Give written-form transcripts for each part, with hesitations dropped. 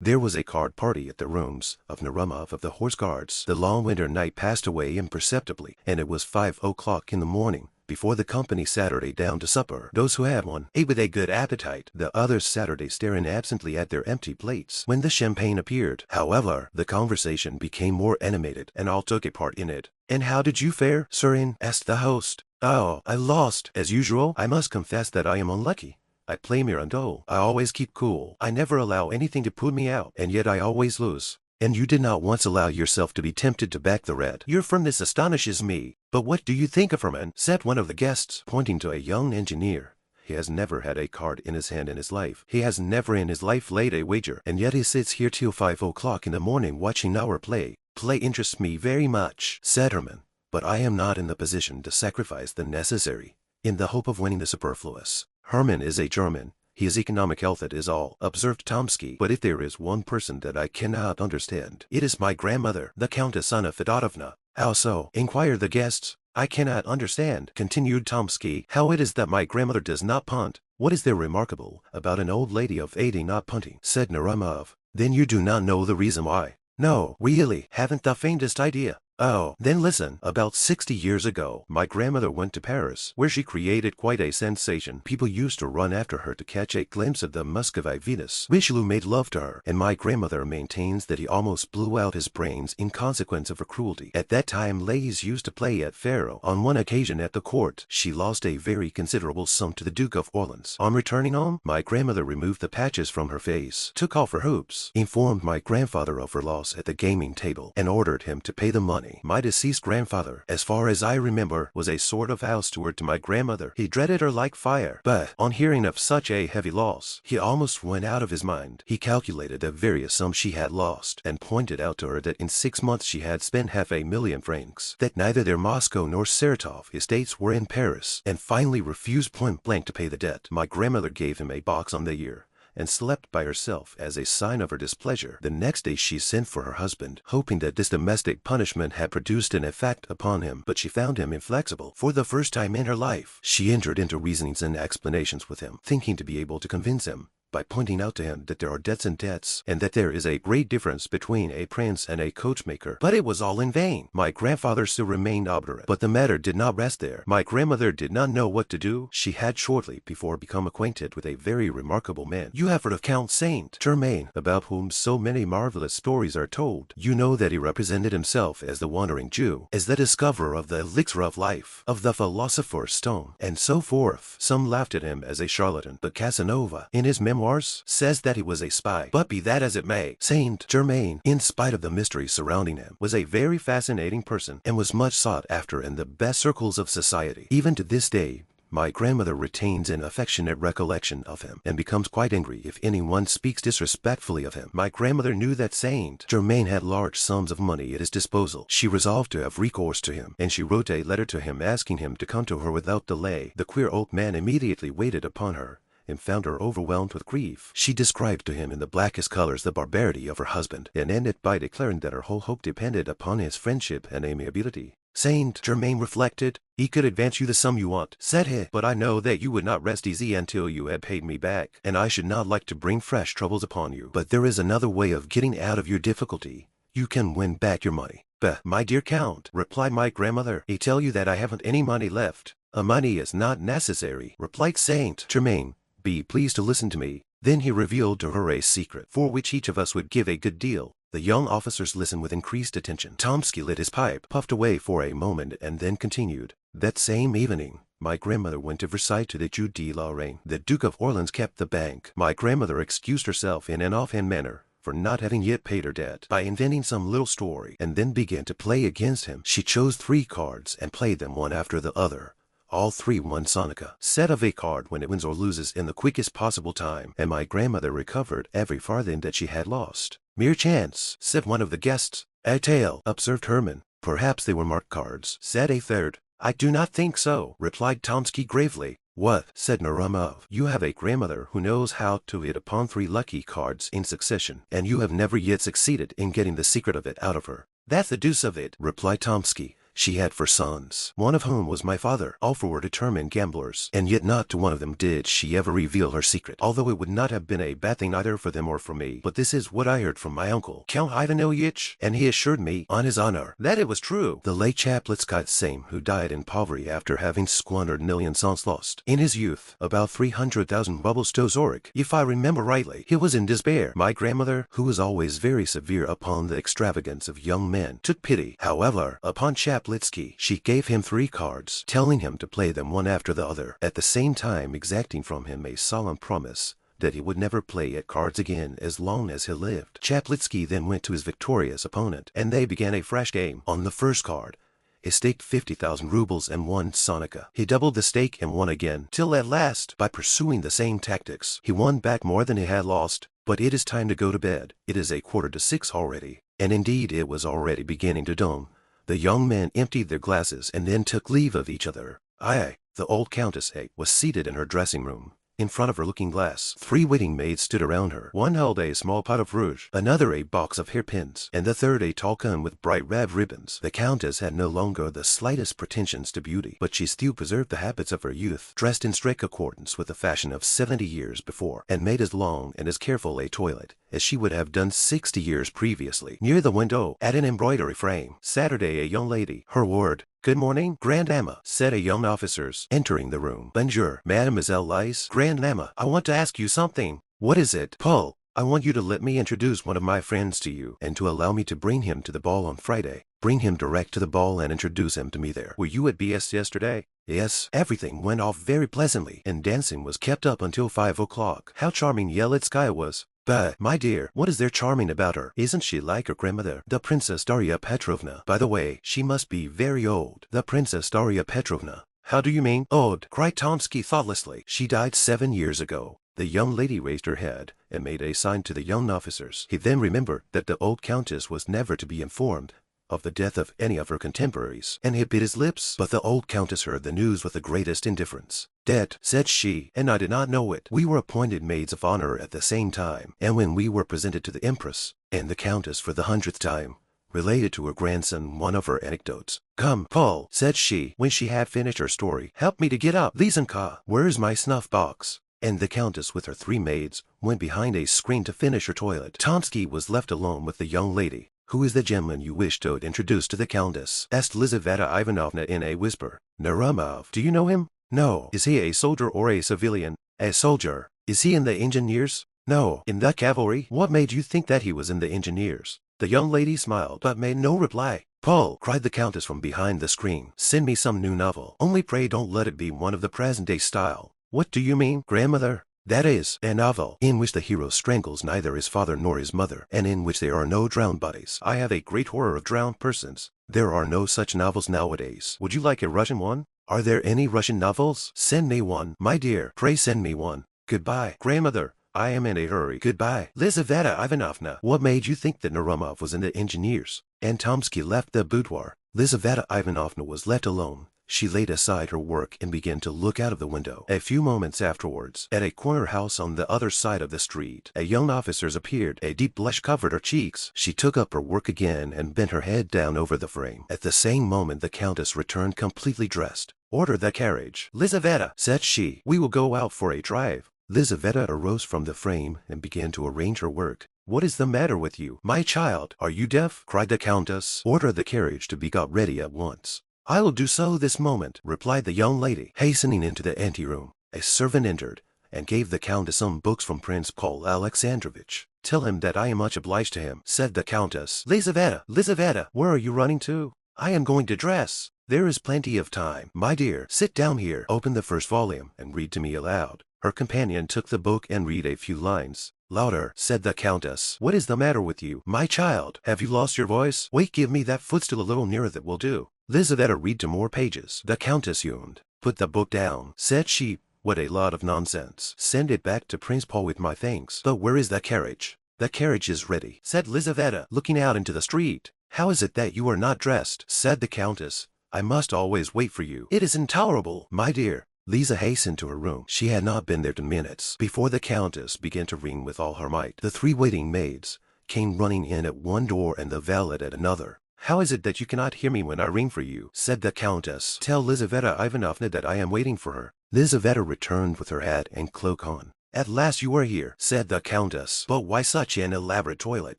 There was a card party at the rooms of Narumov of the Horse Guards. The long winter night passed away imperceptibly, and it was 5 o'clock in the morning before the company Saturday down to supper. Those who had one ate with a good appetite, the others Saturday staring absently at their empty plates. When the champagne appeared, however, the conversation became more animated, and all took a part in it. "And how did you fare, Surin?" asked the host. "Oh, I lost, as usual. I must confess that I am unlucky. I play Mirando. I always keep cool. I never allow anything to put me out, and yet I always lose." "And you did not once allow yourself to be tempted to back the red. Your firmness astonishes me. But what do you think of Herman?" said one of the guests, pointing to a young engineer. "He has never had a card in his hand in his life. He has never in his life laid a wager, and yet he sits here till 5 o'clock in the morning watching our play." "Play interests me very much," said Herman, "but I am not in the position to sacrifice the necessary in the hope of winning the superfluous." "Herman is a German. He is economic health, that is all," observed Tomsky. "But if there is one person that I cannot understand, it is my grandmother, the Countess Anna Fedotovna." "How so?" inquired the guests. "I cannot understand," continued Tomsky, "how it is that my grandmother does not punt." "What is there remarkable about an old lady of 80 not punting?" said Narumov. "Then you do not know the reason why?" "No, really, haven't the faintest idea." "Oh, then listen. About 60 years ago, my grandmother went to Paris, where she created quite a sensation. People used to run after her to catch a glimpse of the Muscovite Venus. Richelieu made love to her, and my grandmother maintains that he almost blew out his brains in consequence of her cruelty. At that time, ladies used to play at faro. On one occasion at the court, she lost a very considerable sum to the Duke of Orleans. On returning home, my grandmother removed the patches from her face, took off her hoops, informed my grandfather of her loss at the gaming table, and ordered him to pay the money. My deceased grandfather, as far as I remember, was a sort of house steward to my grandmother. He dreaded her like fire, but on hearing of such a heavy loss, he almost went out of his mind. He calculated the various sums she had lost, and pointed out to her that in 6 months she had spent 500,000 francs, that neither their Moscow nor Saratov estates were in Paris, and finally refused point blank to pay the debt. My grandmother gave him a box on the ear, and slept by herself as a sign of her displeasure. The next day she sent for her husband, hoping that this domestic punishment had produced an effect upon him, but she found him inflexible. For the first time in her life, she entered into reasonings and explanations with him, thinking to be able to convince him, by pointing out to him that there are debts and debts, and that there is a great difference between a prince and a coachmaker. But it was all in vain. My grandfather still remained obdurate. But the matter did not rest there. My grandmother did not know what to do. She had shortly before become acquainted with a very remarkable man. You have heard of Count Saint Germain, about whom so many marvelous stories are told. You know that he represented himself as the wandering Jew, as the discoverer of the elixir of life, of the philosopher's stone, and so forth. Some laughed at him as a charlatan, but Casanova, in his memoirs, says that he was a spy. But be that as it may, Saint Germain, in spite of the mystery surrounding him, was a very fascinating person, and was much sought after in the best circles of society. Even to this day, my grandmother retains an affectionate recollection of him, and becomes quite angry if anyone speaks disrespectfully of him. My grandmother knew that Saint Germain had large sums of money at his disposal. She resolved to have recourse to him, and she wrote a letter to him asking him to come to her without delay. The queer old man immediately waited upon her, and found her overwhelmed with grief. She described to him in the blackest colors the barbarity of her husband, and ended by declaring that her whole hope depended upon his friendship and amiability. Saint Germain reflected. "He could advance you the sum you want," said he, "but I know that you would not rest easy until you had paid me back, and I should not like to bring fresh troubles upon you. But there is another way of getting out of your difficulty. You can win back your money." "But, my dear Count," replied my grandmother, "I tell you that I haven't any money left." "Money is not necessary," replied Saint Germain. "Be pleased to listen to me." Then he revealed to her a secret, for which each of us would give a good deal. The young officers listened with increased attention. Tomsky lit his pipe, puffed away for a moment, and then continued. "That same evening, my grandmother went to Versailles to the Jeu de la Reine. The Duke of Orleans kept the bank. My grandmother excused herself in an offhand manner for not having yet paid her debt, by inventing some little story, and then began to play against him. She chose 3 cards, and played them one after the other. All 3 won sonica. Set of a card when it wins or loses in the quickest possible time, and my grandmother recovered every farthing that she had lost. "Mere chance," said one of the guests. "A tale," observed Herman. "Perhaps they were marked cards," said a third. "I do not think so," replied Tomsky gravely. "What?" said Narumov. "You have a grandmother who knows how to hit upon 3 lucky cards in succession, and you have never yet succeeded in getting the secret of it out of her." "That's the deuce of it," replied Tomsky. She had 4 sons, one of whom was my father. All 4 were determined gamblers, and yet not to one of them did she ever reveal her secret, although it would not have been a bad thing either for them or for me. But this is what I heard from my uncle, Count Ivan Ilyich, and he assured me, on his honor, that it was true. The late Chaplitsky same, who died in poverty after having squandered millions lost in his youth, about 300,000 rubles to Zurich, if I remember rightly. He was in despair. My grandmother, who was always very severe upon the extravagance of young men, took pity, however, upon Chaplitsky. She gave him 3 cards, telling him to play them one after the other, at the same time exacting from him a solemn promise that he would never play at cards again as long as he lived. Chaplitsky then went to his victorious opponent, and they began a fresh game. On the first card, he staked 50,000 rubles and won Sonika. He doubled the stake and won again, till at last, by pursuing the same tactics, he won back more than he had lost. But it is time to go to bed. It is 5:45 already, and indeed it was already beginning to dawn. The young men emptied their glasses and then took leave of each other. The old Countess was seated in her dressing room. In front of her looking-glass, 3 waiting maids stood around her. One held a small pot of rouge, another a box of hairpins, and the third a tall comb with bright red ribbons. The Countess had no longer the slightest pretensions to beauty, but she still preserved the habits of her youth, dressed in strict accordance with the fashion of 70 years before, and made as long and as careful a toilet as she would have done 60 years previously. Near the window, at an embroidery frame, sat a young lady. Her word, "Good morning, Grandama," said a young officer's, entering the room. "Bonjour, Mademoiselle Lise." "Grandama, I want to ask you something." "What is it?" "Paul, I want you to let me introduce one of my friends to you, and to allow me to bring him to the ball on Friday. Bring him direct to the ball and introduce him to me there." "Were you at BS yesterday?" "Yes, everything went off very pleasantly, and dancing was kept up until 5 o'clock. How charming Yelitskaya was." "But, my dear, what is there charming about her? Isn't she like her grandmother, the Princess Darya Petrovna? By the way, she must be very old." "The Princess Darya Petrovna? How do you mean?" "Old," cried Tomsky thoughtlessly. "She died 7 years ago." The young lady raised her head and made a sign to the young officers. He then remembered that the old Countess was never to be informed of the death of any of her contemporaries, and he bit his lips. But the old Countess heard the news with the greatest indifference. "Dead," said she, "and I did not know it. We were appointed maids of honor at the same time, and when we were presented to the Empress, and the Countess for the 100th time related to her grandson one of her anecdotes. "Come, Paul," said she, when she had finished her story, "help me to get up. Lisenka, where is my snuff box?" And the Countess with her 3 maids went behind a screen to finish her toilet. Tomsky was left alone with the young lady. "Who is the gentleman you wish to introduce to the Countess?" asked Lizaveta Ivanovna in a whisper. "Narumov. Do you know him?" "No." "Is he a soldier or a civilian?" "A soldier." "Is he in the engineers?" "No." "In the cavalry?" "What made you think that he was in the engineers?" The young lady smiled, but made no reply. "Paul," cried the Countess from behind the screen, "send me some new novel. Only pray don't let it be one of the present-day style." "What do you mean, grandmother?" "That is, a novel in which the hero strangles neither his father nor his mother, and in which there are no drowned bodies. I have a great horror of drowned persons. There are no such novels nowadays. Would you like a Russian one?" "Are there any Russian novels?" "Send me one, my dear. Pray send me one. Goodbye, grandmother. I am in a hurry. Goodbye." "Lizaveta Ivanovna, what made you think that Narumov was in the engineers?" And Tomsky left the boudoir. Lizaveta Ivanovna was left alone. She laid aside her work and began to look out of the window. A few moments afterwards, at a corner house on the other side of the street, a young officer appeared. A deep blush covered her cheeks. She took up her work again and bent her head down over the frame. At the same moment the Countess returned completely dressed. "Order the carriage." "Lizaveta," said she, "we will go out for a drive." Lizaveta arose from the frame and began to arrange her work. "What is the matter with you, my child? Are you deaf?" cried the Countess. "Order the carriage to be got ready at once." "I will do so this moment," replied the young lady, hastening into the anteroom. A servant entered, and gave the Countess some books from Prince Paul Alexandrovitch. "Tell him that I am much obliged to him," said the Countess. Lizaveta, where are you running to?" "I am going to dress." "There is plenty of time. My dear, sit down here, open the first volume, and read to me aloud." Her companion took the book and read a few lines. "Louder," said the Countess. "What is the matter with you, my child? Have you lost your voice? Wait, give me that footstool a little nearer, that will do." Lizaveta read to more pages. The Countess yawned. "Put the book down," said she. "What a lot of nonsense. Send it back to Prince Paul with my thanks. But where is the carriage?" "The carriage is ready," said Lizaveta, looking out into the street. "How is it that you are not dressed?" said the Countess. "I must always wait for you. It is intolerable." "My dear." Lisa hastened to her room. She had not been there 2 minutes before the Countess began to ring with all her might. The 3 waiting maids came running in at one door and the valet at another. How is it that you cannot hear me when I ring for you?" said the Countess. "Tell Lizaveta Ivanovna that I am waiting for her." Lizaveta returned with her hat and cloak on. "At last you are here," said the Countess. "But why such an elaborate toilet?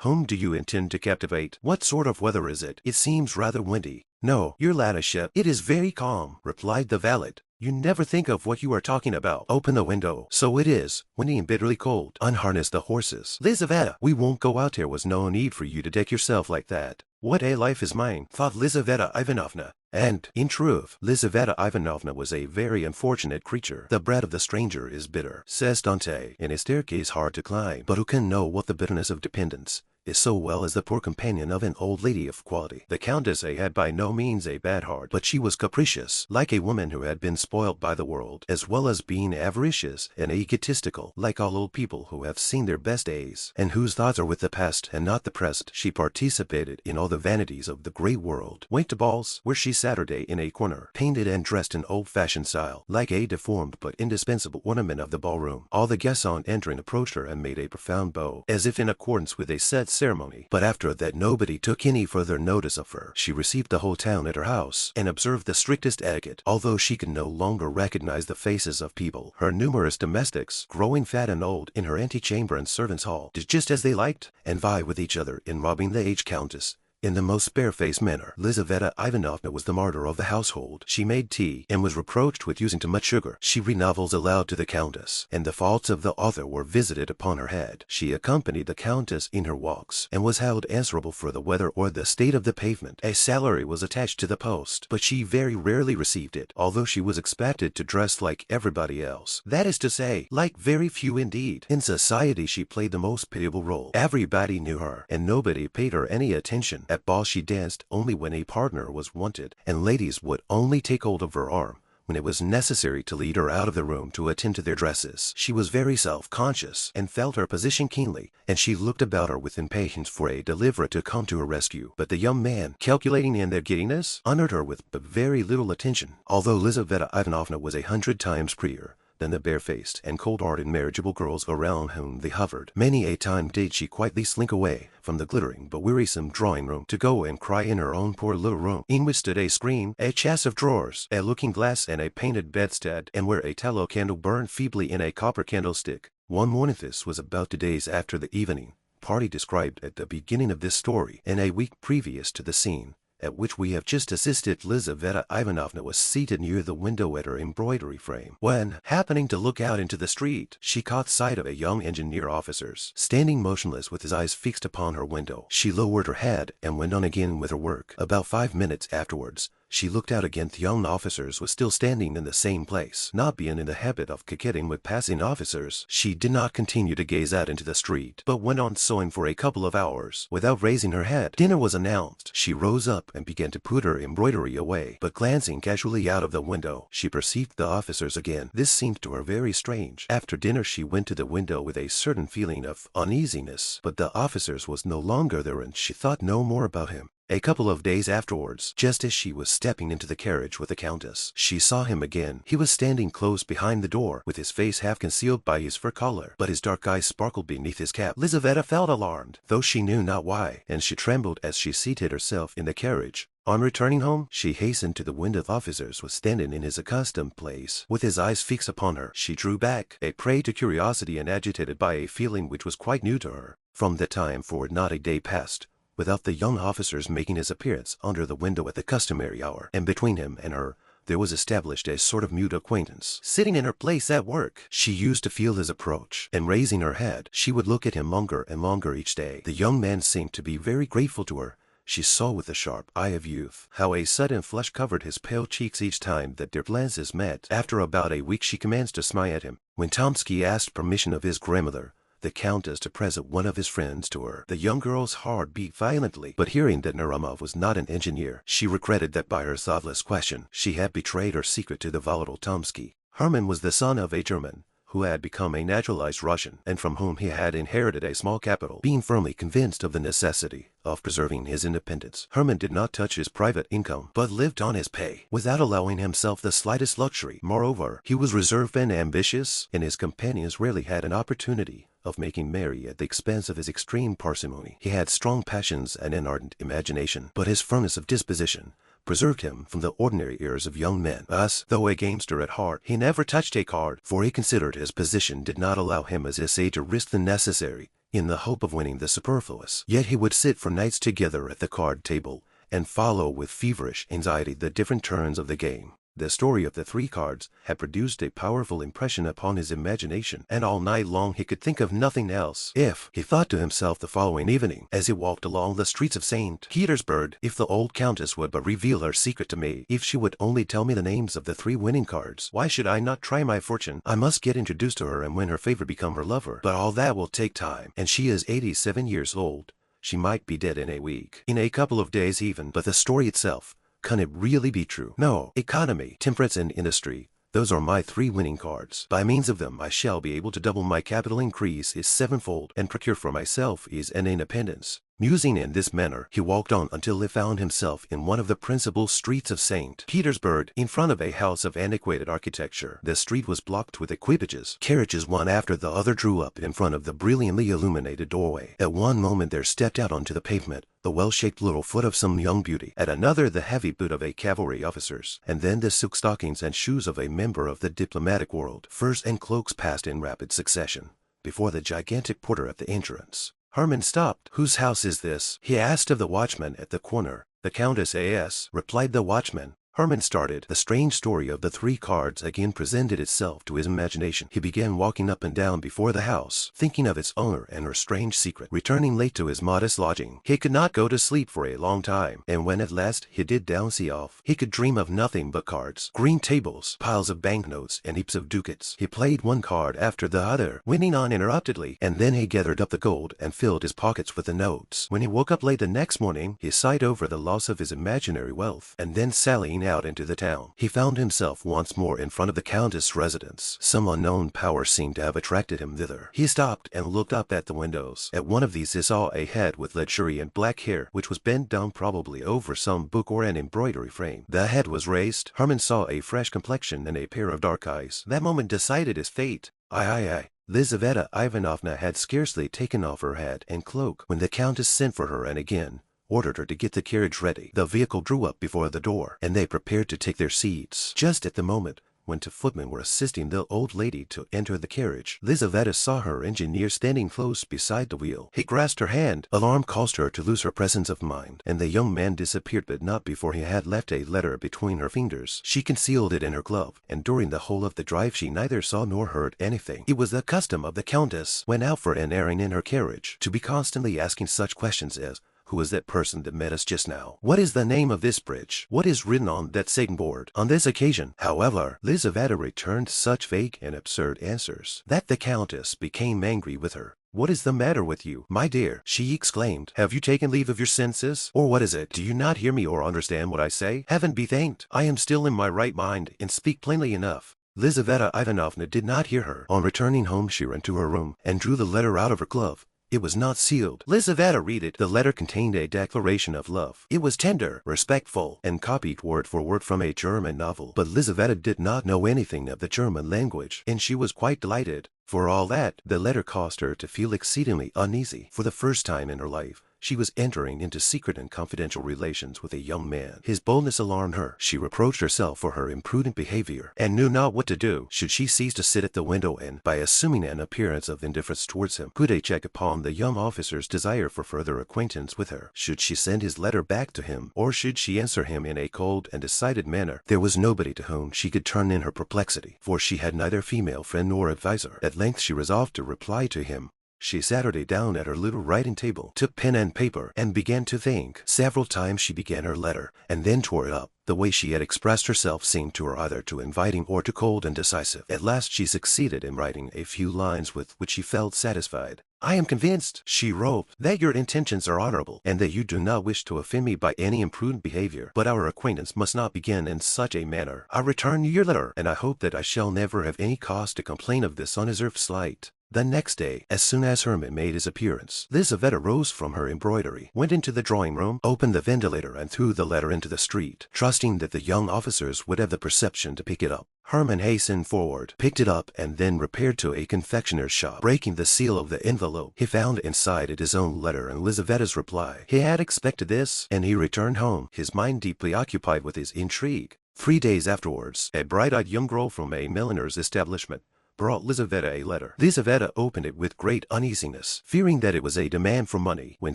Whom do you intend to captivate? What sort of weather is it? It seems rather windy." "No, your ladyship, it is very calm," replied the valet. "You never think of what you are talking about. Open the window." "So it is, windy and bitterly cold." "Unharness the horses." "Lizaveta, we won't go out. There was no need for you to deck yourself like that." "What a life is mine," thought Lizaveta Ivanovna. And, in truth, Lizaveta Ivanovna was a very unfortunate creature. "The bread of the stranger is bitter," says Dante, "and a staircase hard to climb. But who can know what the bitterness of dependence is so well as the poor companion of an old lady of quality?" The Countess had by no means a bad heart, but she was capricious, like a woman who had been spoilt by the world, as well as being avaricious and egotistical, like all old people who have seen their best days, and whose thoughts are with the past and not the present. She participated in all the vanities of the great world, went to balls, where she Saturday in a corner, painted and dressed in old-fashioned style, like a deformed but indispensable ornament of the ballroom. All the guests on entering approached her and made a profound bow, as if in accordance with a set ceremony. But after that nobody took any further notice of her. She received the whole town at her house, and observed the strictest etiquette. Although she could no longer recognize the faces of people, her numerous domestics, growing fat and old, in her antechamber and servants' hall, did just as they liked, and vie with each other in robbing the aged Countess in the most barefaced manner. Lizaveta Ivanovna was the martyr of the household. She made tea, and was reproached with using too much sugar. She read novels aloud to the Countess, and the faults of the author were visited upon her head. She accompanied the Countess in her walks, and was held answerable for the weather or the state of the pavement. A salary was attached to the post, but she very rarely received it, although she was expected to dress like everybody else. That is to say, like very few indeed. In society she played the most pitiable role. Everybody knew her, and nobody paid her any attention. At balls she danced only when a partner was wanted, and ladies would only take hold of her arm when it was necessary to lead her out of the room to attend to their dresses. She was very self-conscious, and felt her position keenly, and she looked about her with impatience for a deliverer to come to her rescue. But the young man, calculating in their giddiness, honored her with but very little attention. Although Lizaveta Ivanovna was 100 times prettier than the barefaced and cold-hearted marriageable girls around whom they hovered, many a time did she quietly slink away from the glittering but wearisome drawing-room to go and cry in her own poor little room, in which stood a screen, a chest of drawers, a looking-glass, and a painted bedstead, and where a tallow candle burned feebly in a copper candlestick. One morning, this was about 2 days after the evening party described at the beginning of this story, and a week previous to the scene at which we have just assisted, Lizaveta Ivanovna was seated near the window at her embroidery frame, when, happening to look out into the street, she caught sight of a young engineer officer standing motionless with his eyes fixed upon her window. She lowered her head and went on again with her work. About 5 minutes afterwards, she looked out again. The young officer was still standing in the same place. Not being in the habit of coquetting with passing officers, she did not continue to gaze out into the street, but went on sewing for a couple of hours, without raising her head. Dinner was announced. She rose up and began to put her embroidery away, but glancing casually out of the window, she perceived the officers again. This seemed to her very strange. After dinner she went to the window with a certain feeling of uneasiness, but the officers was no longer there, and she thought no more about him. A couple of days afterwards, just as she was stepping into the carriage with the Countess, she saw him again. He was standing close behind the door, with his face half concealed by his fur collar, but his dark eyes sparkled beneath his cap. Lizaveta felt alarmed, though she knew not why, and she trembled as she seated herself in the carriage. On returning home, she hastened to the window. The officer was standing in his accustomed place, with his eyes fixed upon her. She drew back, a prey to curiosity and agitated by a feeling which was quite new to her. From that time forward not a day passed without the young officer's making his appearance under the window at the customary hour, and between him and her there was established a sort of mute acquaintance. Sitting in her place at work, she used to feel his approach, and raising her head, she would look at him longer and longer each day. The young man seemed to be very grateful to her. She saw with the sharp eye of youth how a sudden flush covered his pale cheeks each time that their glances met. After about a week she commenced to smile at him. When Tomsky asked permission of his grandmother, the Countess, to present one of his friends to her, the young girl's heart beat violently. But hearing that Narumov was not an engineer, she regretted that by her thoughtless question she had betrayed her secret to the volatile Tomsky. Hermann was the son of a German, who had become a naturalized Russian and from whom he had inherited a small capital. Being firmly convinced of the necessity of preserving his independence, Herman did not touch his private income, but lived on his pay, without allowing himself the slightest luxury. Moreover, he was reserved and ambitious, and his companions rarely had an opportunity of making merry at the expense of his extreme parsimony. He had strong passions and an ardent imagination, but his firmness of disposition preserved him from the ordinary errors of young men. Thus, though a gamester at heart, he never touched a card, for he considered his position did not allow him as his age to risk the necessary in the hope of winning the superfluous. Yet he would sit for nights together at the card table and follow with feverish anxiety the different turns of the game. The story of the 3 cards had produced a powerful impression upon his imagination, and all night long he could think of nothing else. If, he thought to himself the following evening, as he walked along the streets of St. Petersburg, if the old countess would but reveal her secret to me, if she would only tell me the names of the 3 winning cards, why should I not try my fortune? I must get introduced to her and win her favor, become her lover. But all that will take time, and she is 87 years old. She might be dead in a week, in a couple of days even. But the story itself, can it really be true? No. Economy, temperance, and industry, those are my 3 winning cards. By means of them I shall be able to double my capital, increase is 7-fold, and procure for myself ease and independence. Musing in this manner, he walked on until he found himself in one of the principal streets of St. Petersburg, in front of a house of antiquated architecture. The street was blocked with equipages. Carriages one after the other drew up in front of the brilliantly illuminated doorway. At one moment there stepped out onto the pavement the well-shaped little foot of some young beauty, at another the heavy boot of a cavalry officer's, and then the silk stockings and shoes of a member of the diplomatic world. Furs and cloaks passed in rapid succession before the gigantic porter at the entrance. Herman stopped. "Whose house is this?" he asked of the watchman at the corner. "The Countess A.S.," replied the watchman. Herman started. The strange story of the 3 cards again presented itself to his imagination. He began walking up and down before the house, thinking of its owner and her strange secret. Returning late to his modest lodging, he could not go to sleep for a long time, and when at last he did doze off, he could dream of nothing but cards, green tables, piles of banknotes, and heaps of ducats. He played one card after the other, winning uninterruptedly, and then he gathered up the gold and filled his pockets with the notes. When he woke up late the next morning, he sighed over the loss of his imaginary wealth, and then sallying out into the town, he found himself once more in front of the Countess' residence. Some unknown power seemed to have attracted him thither. He stopped and looked up at the windows. At one of these he saw a head with luxuriant black hair, which was bent down probably over some book or an embroidery frame. The head was raised. Herman saw a fresh complexion and a pair of dark eyes. That moment decided his fate. Aye. Lizaveta Ivanovna had scarcely taken off her hat and cloak when the Countess sent for her and again ordered her to get the carriage ready. The vehicle drew up before the door, and they prepared to take their seats. Just at the moment when 2 footmen were assisting the old lady to enter the carriage, Lizaveta saw her engineer standing close beside the wheel. He grasped her hand. Alarm caused her to lose her presence of mind, and the young man disappeared, but not before he had left a letter between her fingers. She concealed it in her glove, and during the whole of the drive she neither saw nor heard anything. It was the custom of the Countess, when out for an airing in her carriage, to be constantly asking such questions as, "Who is that person that met us just now? What is the name of this bridge? What is written on that signboard?" On this occasion, however, Lizaveta returned such vague and absurd answers that the Countess became angry with her. "What is the matter with you, my dear?" she exclaimed. "Have you taken leave of your senses? Or what is it? Do you not hear me or understand what I say? Heaven be thanked, I am still in my right mind, and speak plainly enough." Lizaveta Ivanovna did not hear her. On returning home she ran to her room and drew the letter out of her glove. It was not sealed. Lizaveta read it. The letter contained a declaration of love. It was tender, respectful, and copied word for word from a German novel. But Lizaveta did not know anything of the German language, and she was quite delighted. For all that, the letter caused her to feel exceedingly uneasy. For the first time in her life, she was entering into secret and confidential relations with a young man. His boldness alarmed her. She reproached herself for her imprudent behavior, and knew not what to do. Should she cease to sit at the window and, by assuming an appearance of indifference towards him, put a check upon the young officer's desire for further acquaintance with her? Should she send his letter back to him, or should she answer him in a cold and decided manner? There was nobody to whom she could turn in her perplexity, for she had neither female friend nor adviser. At length she resolved to reply to him. She sat her down at her little writing table, took pen and paper, and began to think. Several times she began her letter, and then tore it up. The way she had expressed herself seemed to her either too inviting or too cold and decisive. At last she succeeded in writing a few lines with which she felt satisfied. I am convinced, she wrote, that your intentions are honorable, and that you do not wish to offend me by any imprudent behavior, but our acquaintance must not begin in such a manner. I return your letter, and I hope that I shall never have any cause to complain of this undeserved slight. The next day, as soon as Herman made his appearance, Lizaveta rose from her embroidery, went into the drawing room, opened the ventilator, and threw the letter into the street, trusting that the young officers would have the perception to pick it up. Herman hastened forward, picked it up, and then repaired to a confectioner's shop. Breaking the seal of the envelope, he found inside it his own letter and Lizaveta's reply. He had expected this, and he returned home, his mind deeply occupied with his intrigue. 3 days afterwards, a bright-eyed young girl from a milliner's establishment brought Lizaveta a letter. Lizaveta opened it with great uneasiness, fearing that it was a demand for money, when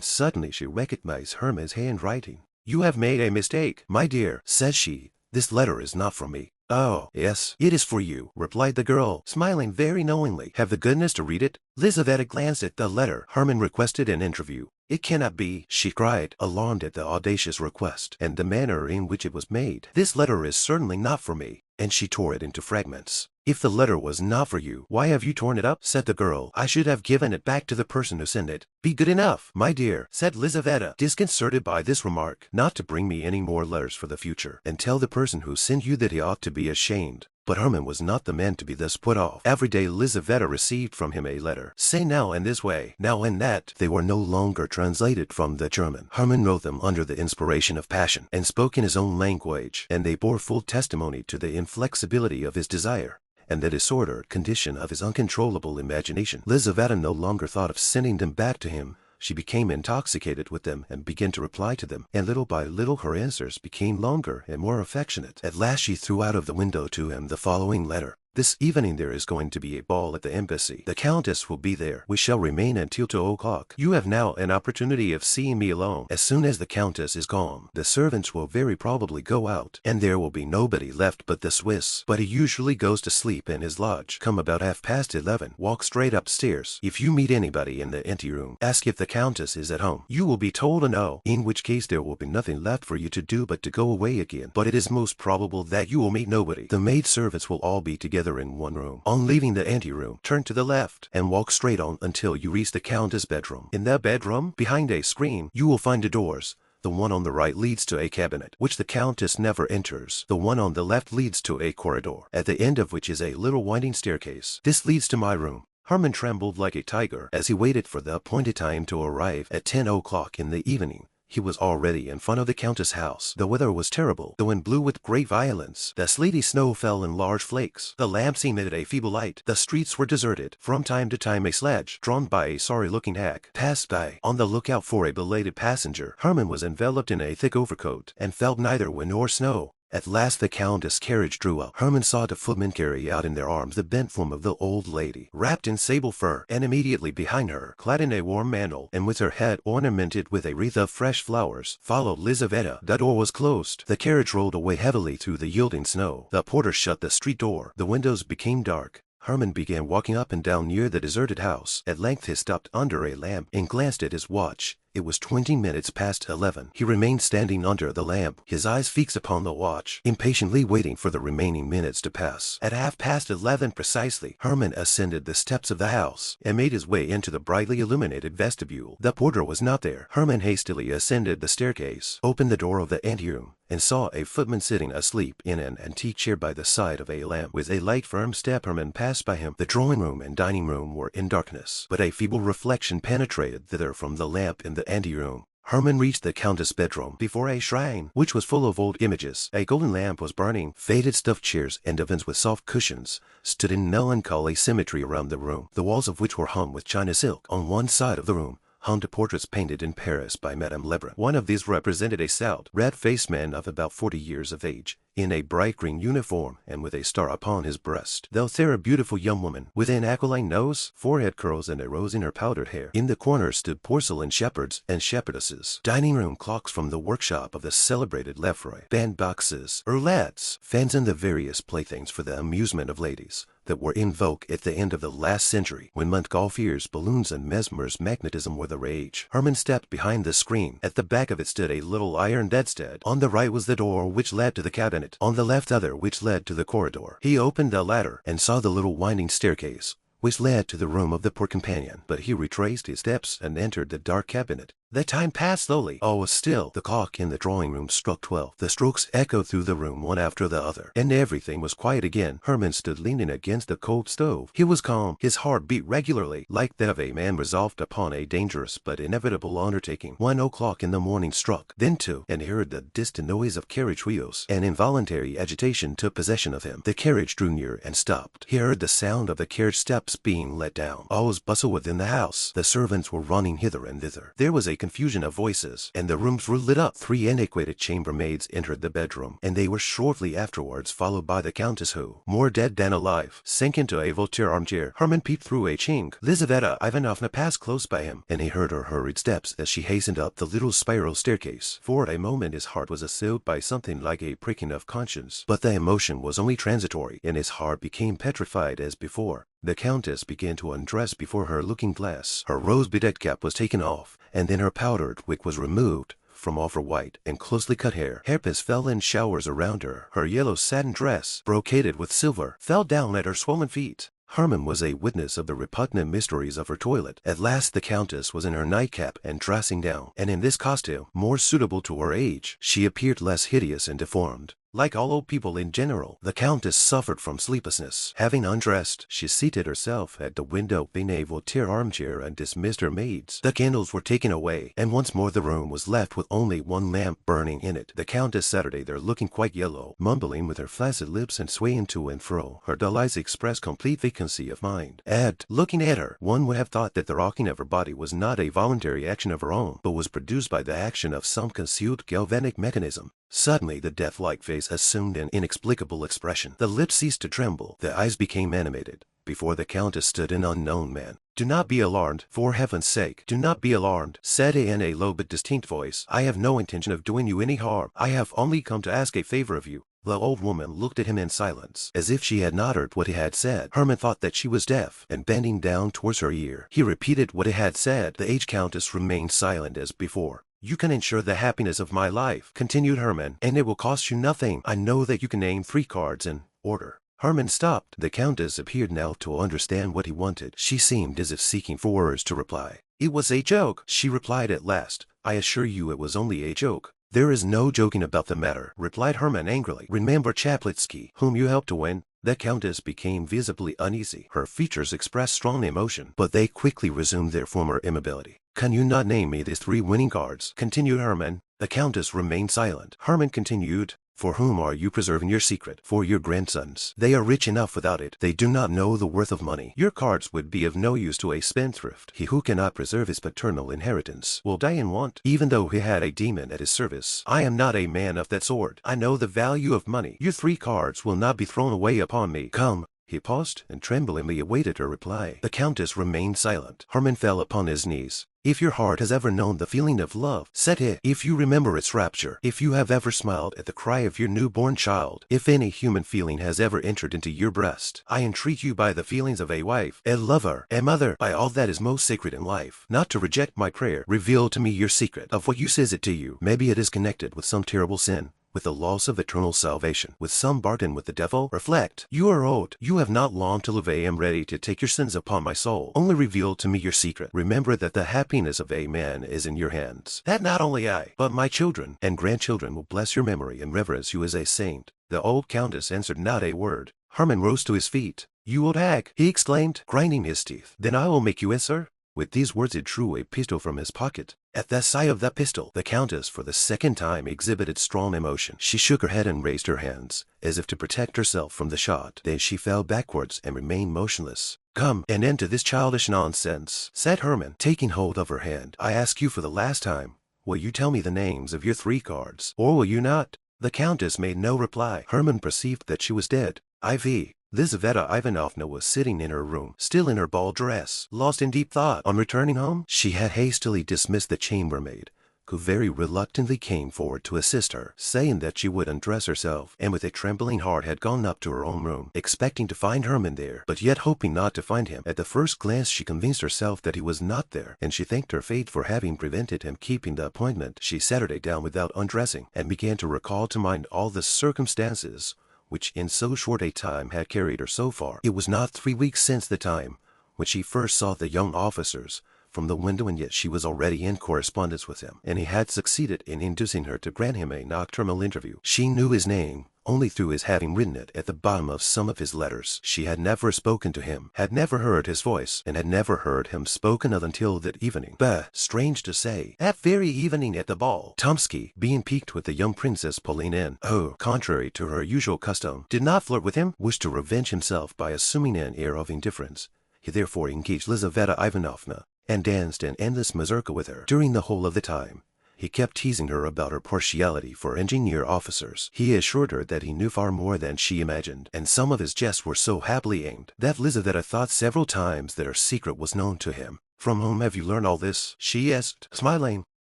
suddenly she recognized Herman's handwriting. "You have made a mistake, my dear," said she. "This letter is not from me." "Oh, yes, it is for you," replied the girl, smiling very knowingly. "Have the goodness to read it." Lizaveta glanced at the letter. Herman requested an interview. "It cannot be," she cried, alarmed at the audacious request, and the manner in which it was made. "This letter is certainly not for me," and she tore it into fragments. "If the letter was not for you, why have you torn it up?" said the girl. "I should have given it back to the person who sent it." "Be good enough, my dear," said Lizaveta, disconcerted by this remark, "not to bring me any more letters for the future, and tell the person who sent you that he ought to be ashamed." But Herman was not the man to be thus put off. Every day Lizaveta received from him a letter, saying now in this way, now in that. They were no longer translated from the German. Herman wrote them under the inspiration of passion, and spoke in his own language, and they bore full testimony to the inflexibility of his desire, and the disordered condition of his uncontrollable imagination. Lizaveta no longer thought of sending them back to him. She became intoxicated with them and began to reply to them, and little by little her answers became longer and more affectionate. At last she threw out of the window to him the following letter. "This evening there is going to be a ball at the embassy. The Countess will be there. We shall remain until 2 o'clock. You have now an opportunity of seeing me alone. As soon as the Countess is gone, the servants will very probably go out, and there will be nobody left but the Swiss. But he usually goes to sleep in his lodge. Come about 11:30. Walk straight upstairs. If you meet anybody in the anteroom, ask if the Countess is at home. You will be told a no, in which case there will be nothing left for you to do but to go away again. But it is most probable that you will meet nobody. The maid servants will all be together in one room. On leaving the anteroom, turn to the left and walk straight on until you reach the Countess' bedroom. In that bedroom, behind a screen, you will find 2 doors. The one on the right leads to a cabinet, which the Countess never enters. The one on the left leads to a corridor, at the end of which is a little winding staircase. This leads to my room." Herman trembled like a tiger as he waited for the appointed time to arrive at 10 o'clock in the evening. He was already in front of the Countess' house. The weather was terrible. The wind blew with great violence. The sleety snow fell in large flakes. The lamps emitted a feeble light. The streets were deserted. From time to time a sledge, drawn by a sorry-looking hag, passed by. On the lookout for a belated passenger, Herman was enveloped in a thick overcoat, and felt neither wind nor snow. At last the Countess' carriage drew up. Herman saw the footmen carry out in their arms the bent form of the old lady, wrapped in sable fur, and immediately behind her, clad in a warm mantle, and with her head ornamented with a wreath of fresh flowers, followed Lizaveta. The door was closed. The carriage rolled away heavily through the yielding snow. The porter shut the street door. The windows became dark. Herman began walking up and down near the deserted house. At length he stopped under a lamp and glanced at his watch. It was 20 minutes past 11. He remained standing under the lamp, his eyes fixed upon the watch, impatiently waiting for the remaining minutes to pass. At 11:30 precisely, Herman ascended the steps of the house and made his way into the brightly illuminated vestibule. The porter was not there. Herman hastily ascended the staircase, opened the door of the anteroom, and saw a footman sitting asleep in an antique chair by the side of a lamp. With a light, firm step Herman passed by him. The drawing room and dining room were in darkness, but a feeble reflection penetrated thither from the lamp in the anteroom. Herman reached the Countess' bedroom. Before a shrine, which was full of old images, a golden lamp was burning. Faded stuffed chairs and divans with soft cushions stood in melancholy symmetry around the room, the walls of which were hung with China silk. On one side of the room hung the portraits painted in Paris by Madame Lebrun. One of these represented a stout, red-faced man of about 40 years of age, in a bright green uniform and with a star upon his breast. The other, a beautiful young woman, with an aquiline nose, forehead curls, and a rose in her powdered hair. In the corner stood porcelain shepherds and shepherdesses, dining room clocks from the workshop of the celebrated Lefroy, band boxes, roulettes, fans, and the various playthings for the amusement of ladies that were in vogue at the end of the last century, when Montgolfiers, balloons, and Mesmer's magnetism were the rage. Herman stepped behind the screen. At the back of it stood a little iron bedstead. On the right was the door which led to the cabinet, on the left other which led to the corridor. He opened the latter and saw the little winding staircase, which led to the room of the poor companion. But he retraced his steps and entered the dark cabinet. The time passed slowly. All was still. The clock in the drawing-room struck 12. The strokes echoed through the room one after the other, and everything was quiet again. Herman stood leaning against the cold stove. He was calm. His heart beat regularly, like that of a man resolved upon a dangerous but inevitable undertaking. 1 o'clock in the morning struck, then 2, and he heard the distant noise of carriage wheels. An involuntary agitation took possession of him. The carriage drew near and stopped. He heard the sound of the carriage steps being let down. All was bustle within the house. The servants were running hither and thither. There was a confusion of voices, and the rooms were lit up. 3 antiquated chambermaids entered the bedroom, and they were shortly afterwards followed by the Countess, who, more dead than alive, sank into a Voltaire armchair. Herman peeped through a chink. Lizaveta Ivanovna passed close by him, and he heard her hurried steps as she hastened up the little spiral staircase. For a moment his heart was assailed by something like a pricking of conscience, but the emotion was only transitory, and his heart became petrified as before. The Countess began to undress before her looking-glass. Her rose-bedecked cap was taken off, and then her powdered wig was removed from off her white and closely cut hair. Hairpins fell in showers around her. Her yellow satin dress, brocaded with silver, fell down at her swollen feet. Herman was a witness of the repugnant mysteries of her toilet. At last the Countess was in her nightcap and dressing down, and in this costume, more suitable to her age, she appeared less hideous and deformed. Like all old people in general, the Countess suffered from sleeplessness. Having undressed, she seated herself at the window in a Voltaire armchair and dismissed her maids. The candles were taken away, and once more the room was left with only one lamp burning in it. The Countess sat there looking quite yellow, mumbling with her flaccid lips and swaying to and fro. Her dull eyes expressed complete vacancy of mind. And, looking at her, one would have thought that the rocking of her body was not a voluntary action of her own, but was produced by the action of some concealed galvanic mechanism. Suddenly the death-like face assumed an inexplicable expression. The lips ceased to tremble. The eyes became animated. Before the Countess stood an unknown man. "Do not be alarmed, for heaven's sake, do not be alarmed," said he in a low but distinct voice. "I have no intention of doing you any harm. I have only come to ask a favor of you." The old woman looked at him in silence, as if she had not heard what he had said. Herman thought that she was deaf, and bending down towards her ear, he repeated what he had said. The aged Countess remained silent as before. "You can ensure the happiness of my life," continued Herman, "and it will cost you nothing. I know that you can name 3 cards in order." Herman stopped. The Countess appeared now to understand what he wanted. She seemed as if seeking for words to reply. "It was a joke," she replied at last. "I assure you it was only a joke." "There is no joking about the matter," replied Herman angrily. "Remember Chaplitsky, whom you helped to win." The Countess became visibly uneasy. Her features expressed strong emotion, but they quickly resumed their former immobility. "Can you not name me these 3 winning cards?" continued Herman. The Countess remained silent. Herman continued, "For whom are you preserving your secret? For your grandsons. They are rich enough without it. They do not know the worth of money. Your cards would be of no use to a spendthrift. He who cannot preserve his paternal inheritance will die in want, even though he had a demon at his service. I am not a man of that sort. I know the value of money. Your 3 cards will not be thrown away upon me. Come." He paused and tremblingly awaited her reply. The Countess remained silent. Herman fell upon his knees. "If your heart has ever known the feeling of love," said he, "if you remember its rapture, if you have ever smiled at the cry of your newborn child, if any human feeling has ever entered into your breast, I entreat you by the feelings of a wife, a lover, a mother, by all that is most sacred in life, not to reject my prayer. Reveal to me your secret. Of what use is it to you? Maybe it is connected with some terrible sin, with the loss of eternal salvation, with some bargain with the devil. Reflect. You are old. You have not long to live. I am ready to take your sins upon my soul. Only reveal to me your secret. Remember that the happiness of a man is in your hands. That not only I, but my children and grandchildren will bless your memory and reverence you as a saint." The old Countess answered not a word. Herman rose to his feet. "You old hag!" he exclaimed, grinding his teeth. "Then I will make you answer." With these words he drew a pistol from his pocket. At the sight of that pistol, the Countess for the second time exhibited strong emotion. She shook her head and raised her hands, as if to protect herself from the shot. Then she fell backwards and remained motionless. "Come, an end to this childish nonsense," said Herman, taking hold of her hand. "I ask you for the last time, will you tell me the names of your 3 cards, or will you not?" The Countess made no reply. Herman perceived that she was dead. IV. Lizaveta Ivanovna was sitting in her room, still in her ball dress, lost in deep thought. On returning home, she had hastily dismissed the chambermaid, who very reluctantly came forward to assist her, saying that she would undress herself, and with a trembling heart had gone up to her own room, expecting to find Herman there, but yet hoping not to find him. At the first glance she convinced herself that he was not there, and she thanked her fate for having prevented him keeping the appointment. She sat her down without undressing, and began to recall to mind all the circumstances which in so short a time had carried her so far. It was not 3 weeks since the time when she first saw the young officers from the window, and yet she was already in correspondence with him, and he had succeeded in inducing her to grant him a nocturnal interview. She knew his name only through his having written it at the bottom of some of his letters. She had never spoken to him, had never heard his voice, and had never heard him spoken of until that evening. But, strange to say, that very evening at the ball, Tomsky, being piqued with the young Princess Pauline, contrary to her usual custom, did not flirt with him, wished to revenge himself by assuming an air of indifference. He therefore engaged Lizaveta Ivanovna, and danced an endless mazurka with her. During the whole of the time, he kept teasing her about her partiality for engineer officers. He assured her that he knew far more than she imagined, and some of his jests were so happily aimed that Lizaveta thought several times that her secret was known to him. "From whom have you learned all this?" she asked, smiling.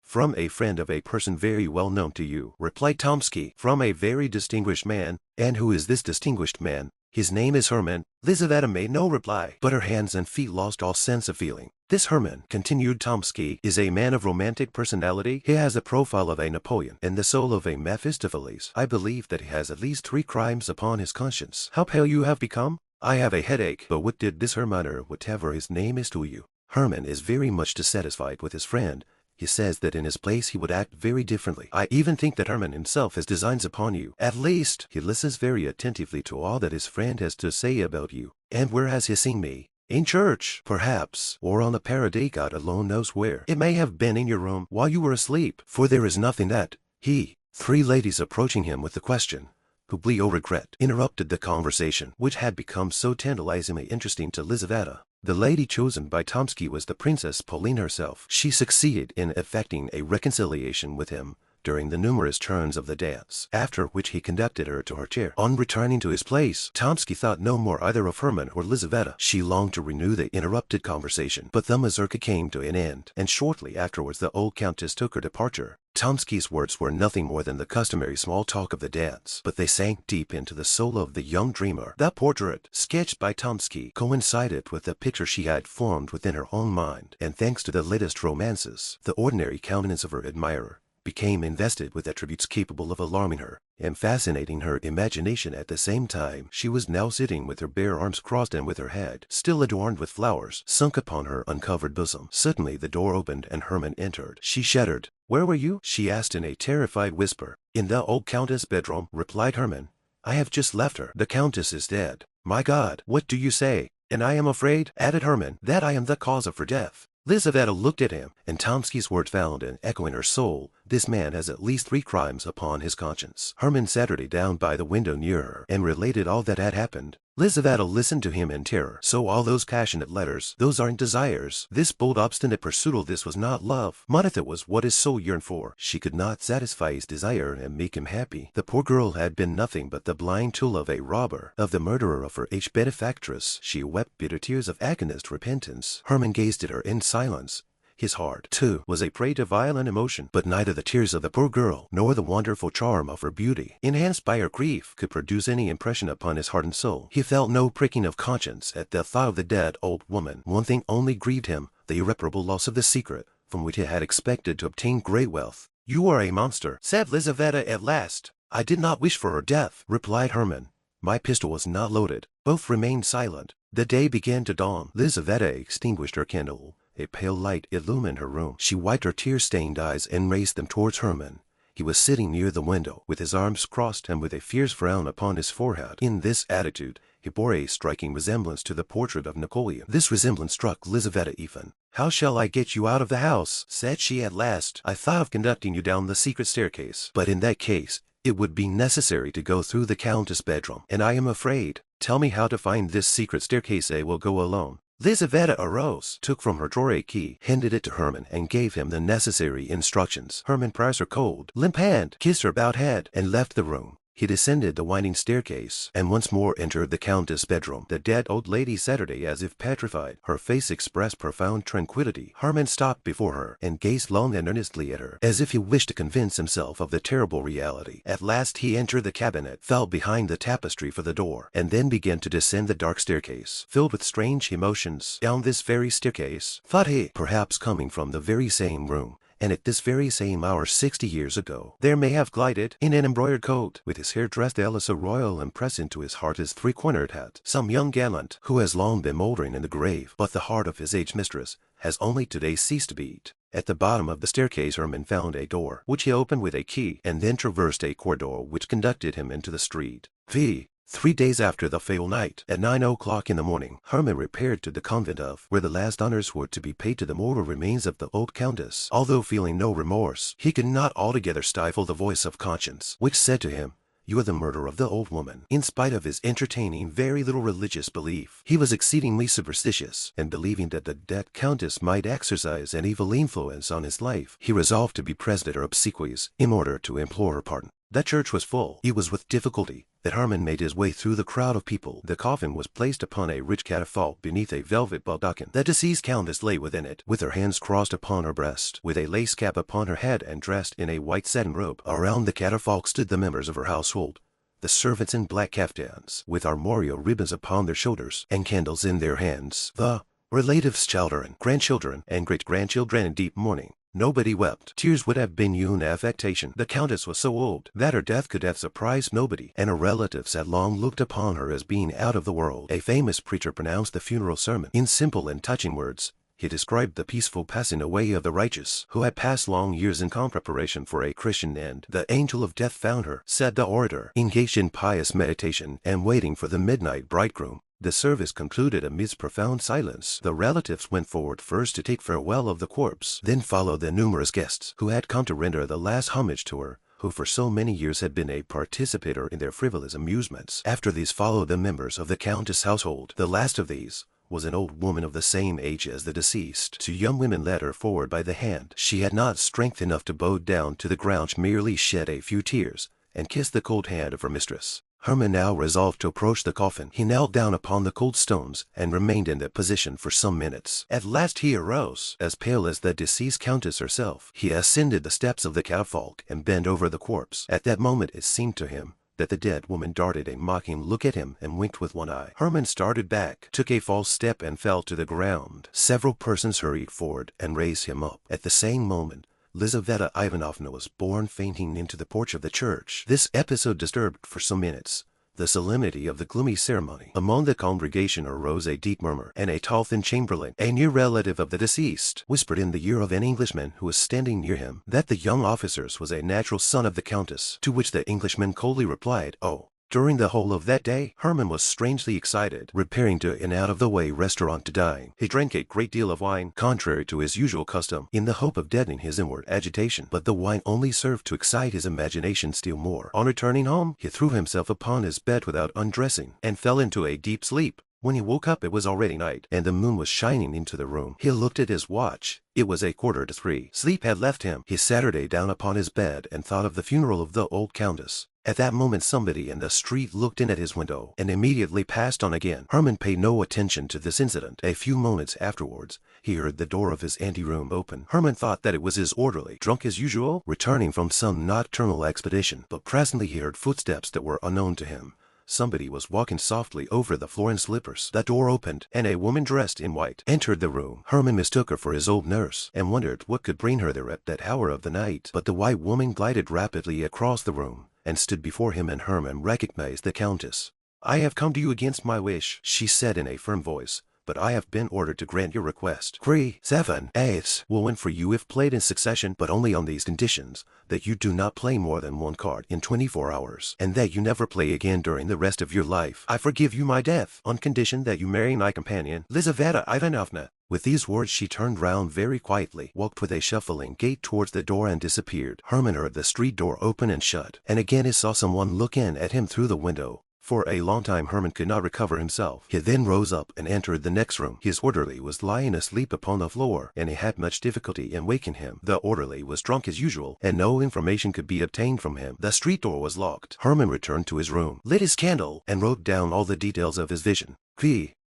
"From a friend of a person very well known to you," replied Tomsky. "From a very distinguished man." "And who is this distinguished man?" "His name is Herman." Lizaveta made no reply, but her hands and feet lost all sense of feeling. "This Herman," continued Tomsky, "is a man of romantic personality. He has the profile of a Napoleon and the soul of a Mephistopheles. I believe that he has at least 3 crimes upon his conscience. How pale you have become!" "I have a headache. But what did this Herman, or whatever his name is, to you?" "Herman is very much dissatisfied with his friend. He says that in his place he would act very differently. I even think that Herman himself has designs upon you. At least, he listens very attentively to all that his friend has to say about you." "And where has he seen me?" "In church, perhaps, or on the parade. God alone knows where. It may have been in your room while you were asleep, for there is nothing that he—" 3 ladies approaching him with the question, "Oubli or regret?" interrupted the conversation, which had become so tantalizingly interesting to Lizaveta. The lady chosen by Tomsky was the Princess Pauline herself. She succeeded in effecting a reconciliation with him during the numerous turns of the dance, after which he conducted her to her chair. On returning to his place, Tomsky thought no more either of Herman or Lizaveta. She longed to renew the interrupted conversation, but the mazurka came to an end, and shortly afterwards the old countess took her departure. Tomsky's words were nothing more than the customary small talk of the dance, but they sank deep into the soul of the young dreamer. The portrait, sketched by Tomsky, coincided with the picture she had formed within her own mind, and thanks to the latest romances, the ordinary countenance of her admirer became invested with attributes capable of alarming her and fascinating her imagination at the same time. She was now sitting with her bare arms crossed and with her head, still adorned with flowers, sunk upon her uncovered bosom. Suddenly the door opened and Herman entered. She shuddered. "Where were you?" she asked in a terrified whisper. "In the old countess' bedroom," replied Herman. "I have just left her. The countess is dead." "My God, what do you say?" "And I am afraid," added Herman, "that I am the cause of her death." Lizaveta looked at him, and Tomsky's words found an echo in her soul. This man has at least 3 crimes upon his conscience. Herman sat her down by the window near her, and related all that had happened. Lizaveta listened to him in terror. So all those passionate letters, those ardent desires, this bold obstinate pursuit, all this was not love. Monotha was what his soul yearned for. She could not satisfy his desire and make him happy. The poor girl had been nothing but the blind tool of a robber, of the murderer of her aged benefactress. She wept bitter tears of agonist repentance. Herman gazed at her in silence. His heart, too, was a prey to violent emotion, but neither the tears of the poor girl nor the wonderful charm of her beauty, enhanced by her grief, could produce any impression upon his hardened soul. He felt no pricking of conscience at the thought of the dead old woman. One thing only grieved him, the irreparable loss of the secret, from which he had expected to obtain great wealth. "You are a monster," said Lizaveta at last. "I did not wish for her death," replied Herman. "My pistol was not loaded." Both remained silent. The day began to dawn. Lizaveta extinguished her candle. A pale light illumined her room. She wiped her tear-stained eyes and raised them towards Herman. He was sitting near the window, with his arms crossed and with a fierce frown upon his forehead. In this attitude, he bore a striking resemblance to the portrait of Napoleon. This resemblance struck Lizaveta even. "How shall I get you out of the house?" said she at last. "I thought of conducting you down the secret staircase, but in that case, it would be necessary to go through the countess' bedroom, and I am afraid. Tell me how to find this secret staircase. I will go alone." Lizaveta arose, took from her drawer a key, handed it to Herman, and gave him the necessary instructions. Herman pressed her cold, limp hand, kissed her bowed head, and left the room. He descended the winding staircase, and once more entered the countess' bedroom. The dead old lady sat there as if petrified. Her face expressed profound tranquillity. Herman stopped before her, and gazed long and earnestly at her, as if he wished to convince himself of the terrible reality. At last he entered the cabinet, felt behind the tapestry for the door, and then began to descend the dark staircase. Filled with strange emotions, down this very staircase, thought he, perhaps coming from the very same room, and at this very same hour 60 years ago, there may have glided, in an embroidered coat, with his hair dressed so royal and pressed into his heart his three-cornered hat, some young gallant who has long been mouldering in the grave, but the heart of his aged mistress has only today ceased to beat. At the bottom of the staircase Herman found a door, which he opened with a key, and then traversed a corridor which conducted him into the street. 3 days after the fatal night, at 9 o'clock in the morning, Herman repaired to the convent of where the last honors were to be paid to the mortal remains of the old countess. Although feeling no remorse, he could not altogether stifle the voice of conscience, which said to him, "You are the murderer of the old woman." In spite of his entertaining very little religious belief, he was exceedingly superstitious, and believing that the dead countess might exercise an evil influence on his life, he resolved to be present at her obsequies in order to implore her pardon. The church was full. It was with difficulty that Herman made his way through the crowd of people. The coffin was placed upon a rich catafalque beneath a velvet baldachin. The deceased countess lay within it, with her hands crossed upon her breast, with a lace cap upon her head and dressed in a white satin robe. Around the catafalque stood the members of her household, the servants in black caftans, with armorial ribbons upon their shoulders, and candles in their hands. The relatives, children, grandchildren, and great-grandchildren in deep mourning. Nobody wept. Tears would have been human affectation. The countess was so old that her death could have surprised nobody, and her relatives had long looked upon her as being out of the world. A famous preacher pronounced the funeral sermon in simple and touching words. He described the peaceful passing away of the righteous, who had passed long years in calm preparation for a Christian end. The angel of death found her, said the orator, engaged in pious meditation and waiting for the midnight bridegroom. The service concluded amidst profound silence. The relatives went forward first to take farewell of the corpse. Then followed the numerous guests who had come to render the last homage to her, who for so many years had been a participator in their frivolous amusements. After these followed the members of the countess' household. The last of these was an old woman of the same age as the deceased. Two young women led her forward by the hand. She had not strength enough to bow down to the ground. She merely shed a few tears and kissed the cold hand of her mistress. Herman now resolved to approach the coffin. He knelt down upon the cold stones and remained in that position for some minutes. At last he arose, as pale as the deceased countess herself. He ascended the steps of the catafalque and bent over the corpse. At that moment it seemed to him that the dead woman darted a mocking look at him and winked with one eye. Herman started back, took a false step, and fell to the ground. Several persons hurried forward and raised him up. At the same moment, Lizaveta Ivanovna was borne fainting into the porch of the church. This episode disturbed for some minutes the solemnity of the gloomy ceremony. Among the congregation arose a deep murmur, and a tall thin chamberlain, a near relative of the deceased, whispered in the ear of an Englishman who was standing near him that the young officer's was a natural son of the countess, to which the Englishman coldly replied, "Oh." During the whole of that day, Herman was strangely excited, repairing to an out-of-the-way restaurant to dine. He drank a great deal of wine, contrary to his usual custom, in the hope of deadening his inward agitation, but the wine only served to excite his imagination still more. On returning home, he threw himself upon his bed without undressing, and fell into a deep sleep. When he woke up, it was already night, and the moon was shining into the room. He looked at his watch. It was 2:45. Sleep had left him. He sat down upon his bed and thought of the funeral of the old countess. At that moment somebody in the street looked in at his window, and immediately passed on again. Herman paid no attention to this incident. A few moments afterwards, he heard the door of his anteroom open. Herman thought that it was his orderly, drunk as usual, returning from some nocturnal expedition, but presently he heard footsteps that were unknown to him. Somebody was walking softly over the floor in slippers. The door opened, and a woman dressed in white entered the room. Herman mistook her for his old nurse, and wondered what could bring her there at that hour of the night. But the white woman glided rapidly across the room, and stood before him, and Herman recognized the countess. "I have come to you against my wish," she said in a firm voice, "but I have been ordered to grant your request. 7 aces will win for you if played in succession, but only on these conditions: that you do not play more than one card in 24 hours, and that you never play again during the rest of your life. I forgive you my death, on condition that you marry my companion, Lizaveta Ivanovna." With these words she turned round very quietly, walked with a shuffling gait towards the door, and disappeared. Herman heard the street door open and shut, and again he saw someone look in at him through the window. For a long time Herman could not recover himself. He then rose up and entered the next room. His orderly was lying asleep upon the floor, and he had much difficulty in waking him. The orderly was drunk as usual, and no information could be obtained from him. The street door was locked. Herman returned to his room, lit his candle, and wrote down all the details of his vision.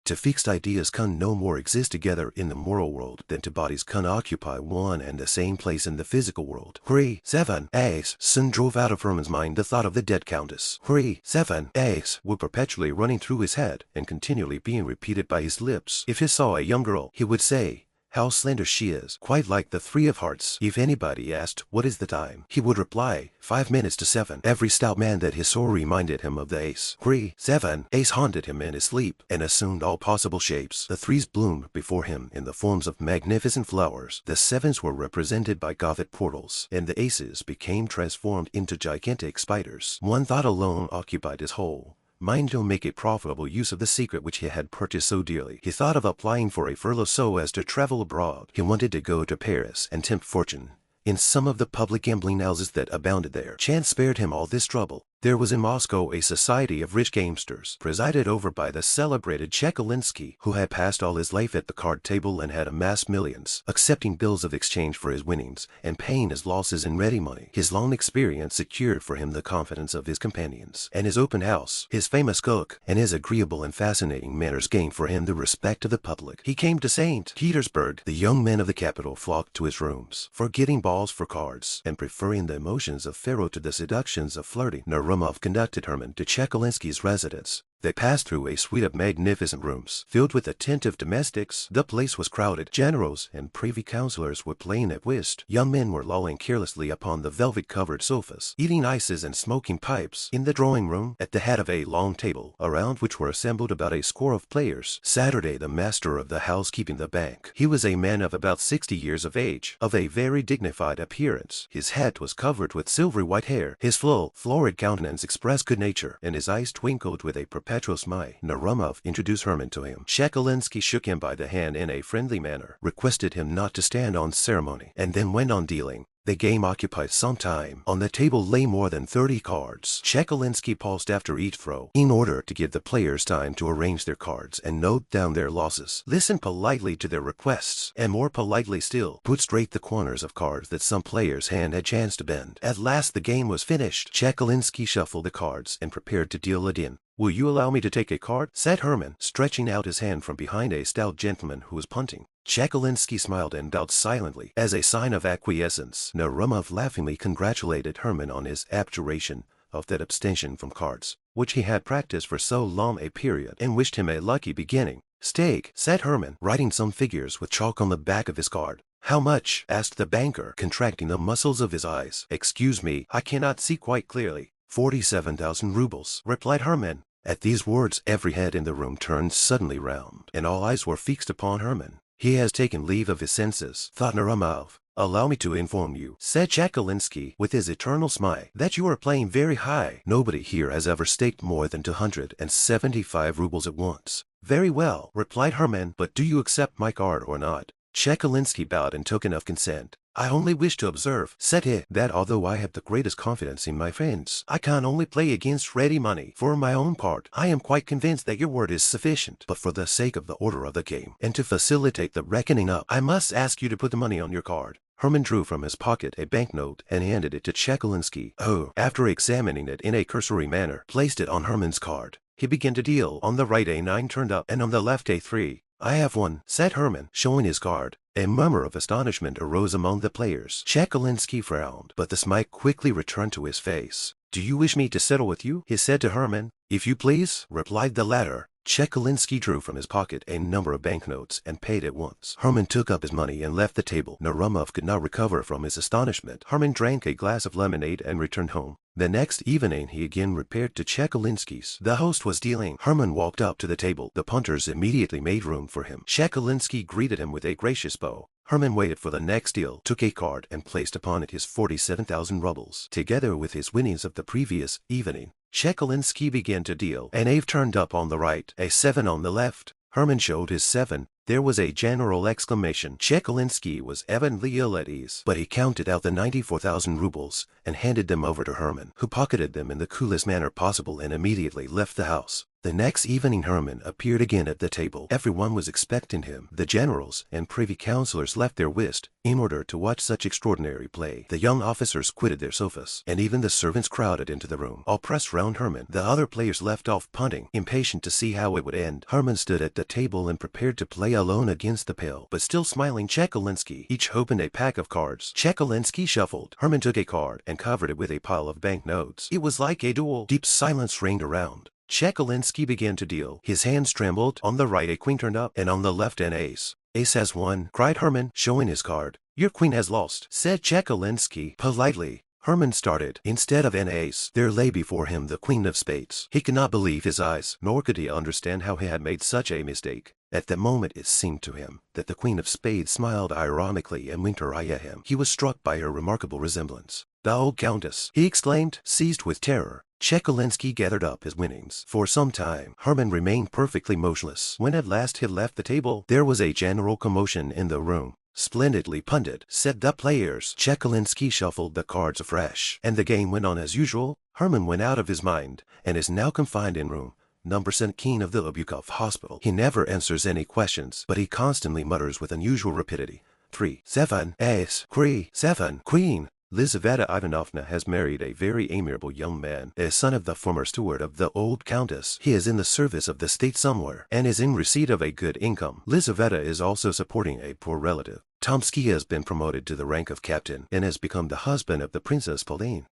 To fixed ideas can no more exist together in the moral world than two bodies can occupy one and the same place in the physical world. 7 aces soon drove out of Herman's mind the thought of the dead countess. 7 aces were perpetually running through his head and continually being repeated by his lips. If he saw a young girl, he would say, How slender she is, quite like the three of hearts. If anybody asked, what is the time, he would reply, 5 minutes to 7. Every stout man that he saw reminded him of the ace. 3, 7. Ace haunted him in his sleep, and assumed all possible shapes. The threes bloomed before him in the forms of magnificent flowers. The sevens were represented by Gothic portals, and the aces became transformed into gigantic spiders. One thought alone occupied his whole mind: to make a profitable use of the secret which he had purchased so dearly. He thought of applying for a furlough so as to travel abroad. He wanted to go to Paris and tempt fortune in some of the public gambling houses that abounded there. Chance spared him all this trouble. There was in Moscow a society of rich gamesters, presided over by the celebrated Chekalinsky, who had passed all his life at the card table and had amassed millions, accepting bills of exchange for his winnings and paying his losses in ready money. His long experience secured for him the confidence of his companions, and his open house, his famous cook, and his agreeable and fascinating manners gained for him the respect of the public. He came to St. Petersburg. The young men of the capital flocked to his rooms, forgetting balls for cards, and preferring the emotions of faro to the seductions of flirting. Narumov conducted Herman to Chekalinsky's residence. They passed through a suite of magnificent rooms, filled with attentive domestics. The place was crowded. Generals and privy councillors were playing at whist. Young men were lolling carelessly upon the velvet-covered sofas, eating ices and smoking pipes. In the drawing room, at the head of a long table, around which were assembled about a score of players, Saturday, the master of the house keeping the bank. He was a man of about 60 years of age, of a very dignified appearance. His head was covered with silvery white hair. His full, florid countenance expressed good nature, and his eyes twinkled with a perpetual smile. Narumov introduced Herman to him. Chekalinsky shook him by the hand in a friendly manner, requested him not to stand on ceremony, and then went on dealing. The game occupied some time. On the table lay more than 30 cards. Chekalinsky paused after each throw, in order to give the players time to arrange their cards and note down their losses, listen politely to their requests, and more politely still, put straight the corners of cards that some player's hand had chanced to bend. At last the game was finished. Chekalinsky shuffled the cards and prepared to deal it in. "Will you allow me to take a card?" said Herman, stretching out his hand from behind a stout gentleman who was punting. Chekalinsky smiled and bowed silently, as a sign of acquiescence. Narumov laughingly congratulated Herman on his abjuration of that abstention from cards, which he had practiced for so long a period, and wished him a lucky beginning. "Stake," said Herman, writing some figures with chalk on the back of his card. "How much?" asked the banker, contracting the muscles of his eyes. "Excuse me, I cannot see quite clearly." 47,000 rubles, replied Herman. At these words every head in the room turned suddenly round, and all eyes were fixed upon Herman. "He has taken leave of his senses," thought Narumov. "Allow me to inform you," said Chekalinsky, with his eternal smile, "that you are playing very high. Nobody here has ever staked more than 275 rubles at once." "Very well," replied Herman, "but do you accept my card or not?" Chekalinsky bowed in token of consent. "I only wish to observe," said he, "that although I have the greatest confidence in my friends, I can only play against ready money. For my own part, I am quite convinced that your word is sufficient. But for the sake of the order of the game, and to facilitate the reckoning up, I must ask you to put the money on your card." Herman drew from his pocket a banknote and handed it to Chekalinsky, who, after examining it in a cursory manner, placed it on Herman's card. He began to deal. On the right a 9 turned up, and on the left a 3. "I have one," said Herman, showing his card. A murmur of astonishment arose among the players. Chekalinsky frowned, but the smile quickly returned to his face. "Do you wish me to settle with you?" he said to Herman. "If you please," replied the latter. Chekalinsky drew from his pocket a number of banknotes and paid at once. Herman took up his money and left the table. Narumov could not recover from his astonishment. Herman drank a glass of lemonade and returned home. The next evening he again repaired to Chekalinsky's. The host was dealing. Herman walked up to the table. The punters immediately made room for him. Chekalinsky greeted him with a gracious bow. Herman waited for the next deal, took a card, and placed upon it his 47,000 rubles, together with his winnings of the previous evening. Chekalinsky began to deal. An 8 turned up on the right, a 7 on the left. Herman showed his 7. There was a general exclamation. Chekalinsky was evidently ill at ease, but he counted out the 94,000 rubles and handed them over to Herman, who pocketed them in the coolest manner possible and immediately left the house. The next evening Herman appeared again at the table. Everyone was expecting him. The generals and privy councillors left their whist in order to watch such extraordinary play. The young officers quitted their sofas, and even the servants crowded into the room, all pressed round Herman. The other players left off punting, impatient to see how it would end. Herman stood at the table and prepared to play alone against the pale, but still smiling Chekalinsky. Each opened a pack of cards. Chekalinsky shuffled. Herman took a card and covered it with a pile of banknotes. It was like a duel. Deep silence reigned around. Chekalinsky began to deal. His hands trembled. On the right a queen turned up, and on the left an ace. Ace has won, cried Herman, showing his card. Your queen has lost, said Chekalinsky politely. Herman started. Instead of an ace, there lay before him the queen of spades. He could not believe his eyes, nor could he understand how he had made such a mistake. At that moment it seemed to him that the queen of spades smiled ironically and winked her eye at him. He was struck by her remarkable resemblance. The old countess, he exclaimed, seized with terror. Chekalinsky gathered up his winnings. For some time, Herman remained perfectly motionless. When at last he left the table, there was a general commotion in the room. Splendidly punted, said the players. Chekalinsky shuffled the cards afresh, and the game went on as usual. Herman went out of his mind, and is now confined in room number 17 of the Obukov Hospital. He never answers any questions, but he constantly mutters with unusual rapidity, 3, 7, ace, 3, 7, queen. Lizaveta Ivanovna has married a very amiable young man, a son of the former steward of the old countess. He is in the service of the state somewhere, and is in receipt of a good income. Lizaveta is also supporting a poor relative. Tomsky has been promoted to the rank of captain, and has become the husband of the Princess Pauline.